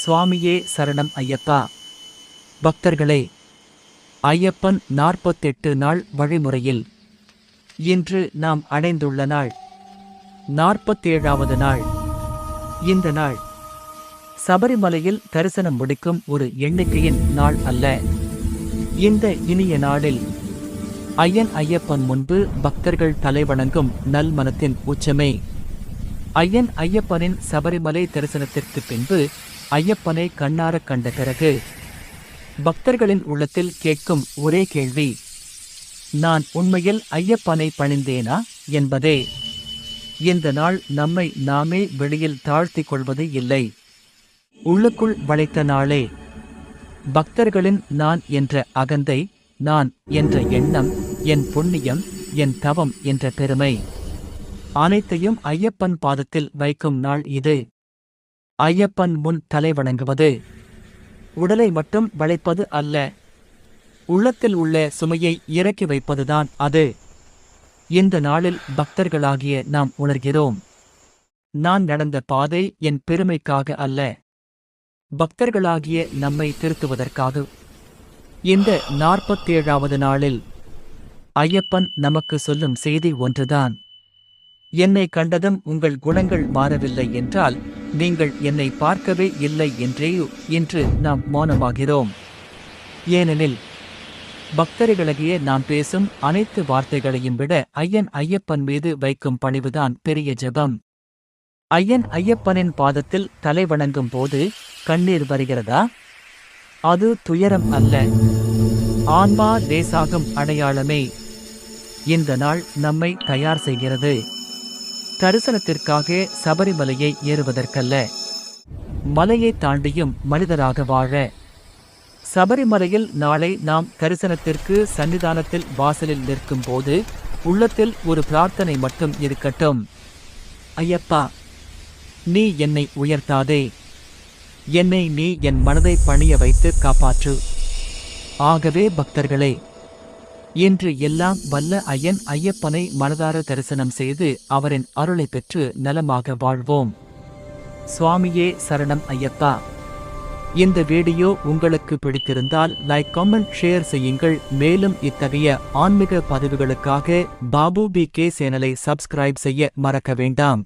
சுவாமியே சரணம் ஐயப்பா. பக்தர்களே, ஐயப்பன் 48 நாள் வழிமுறையில் இன்று நாம் அடைந்துள்ள நாள் 47வது நாள். இந்த நாள் சபரிமலையில் தரிசனம் முடிக்கும் ஒரு எண்ணிக்கையின் நாள் அல்ல. இந்த இனிய நாளில் ஐயன் ஐயப்பன் முன்பு பக்தர்கள் தலைவணங்கும் நல்மனத்தின் உச்சமே. ஐயன் ஐயப்பனின் சபரிமலை தரிசனத்திற்கு பின்பு ஐயப்பனை கண்ணாரக் கண்ட பிறகு பக்தர்களின் உள்ளத்தில் கேட்கும் ஒரே கேள்வி, நான் உண்மையில் ஐயப்பனை பணிந்தேனா என்பதே. இந்த நாள் நம்மை நாமே வெளியில் தாழ்த்திக் கொள்வது இல்லை, உள்ளுக்குள் வளைத்த நாளே. பக்தர்களின் நான் என்ற அகந்தை, நான் என்ற எண்ணம், என் புண்ணியம், என் தவம் என்ற பெருமை அனைத்தையும் ஐயப்பன் பாதத்தில் வைக்கும் நாள் இது. ஐயப்பன் முன் தலை வணங்குவது உடலை மட்டும் வளைப்பது அல்ல, உள்ளத்தில் உள்ள சுமையை இறக்கி வைப்பதுதான் அது. இந்த நாளில் பக்தர்களாகிய நாம் உணர்கிறோம், நான் நடந்த பாதை என் பெருமைக்காக அல்ல, பக்தர்களாகிய நம்மை திருத்துவதற்காக. இந்த 47வது நாளில் ஐயப்பன் நமக்கு சொல்லும் செய்தி ஒன்றுதான். என்னை கண்டதும் உங்கள் குணங்கள் மாறவில்லை என்றால் நீங்கள் என்னை பார்க்கவே இல்லை என்றே இன்று நாம் மௌனமாகிறோம். ஏனெனில் பக்தர்களாகிய நாம் பேசும் அனைத்து வார்த்தைகளையும் விட ஐயன் ஐயப்பன் மீது வைக்கும் பணிவுதான் பெரிய ஜெபம். ஐயன் ஐயப்பனின் பாதத்தில் தலை வணங்கும் போது கண்ணீர் வருகிறதா? அது துயரம் அல்ல, ஆன்மா தேசாகும் அடையாளமே. இந்த நாள் நம்மை தயார் செய்கிறது, தரிசனத்திற்காக சபரிமலையை ஏறுவதற்கல்ல, மலையை தாண்டியும் மனிதராக வாழ. சபரிமலையில் நாளை நாம் தரிசனத்திற்கு சன்னிதானத்தில் வாசலில் நிற்கும் போது உள்ளத்தில் ஒரு பிரார்த்தனை மட்டும் இருக்கட்டும், ஐயப்பா, நீ என்னை உயர்த்தாதே, என்னை நீ என் மனதை பணிய வைத்து காப்பாற்று. ஆகவே பக்தர்களே, இன்று எல்லாம் வல்ல ஐயன் ஐயப்பனை மனதார தரிசனம் செய்து அவரின் அருளை பெற்று நலமாக வாழ்வோம். சுவாமியே சரணம் ஐயப்பா. இந்த வீடியோ உங்களுக்கு பிடித்திருந்தால் லைக், கமெண்ட், ஷேர் செய்யுங்கள். மேலும் இத்தகைய ஆன்மீக பதிவுகளுக்காக பாபு BK சேனலை சப்ஸ்கிரைப் செய்ய மறக்க வேண்டாம்.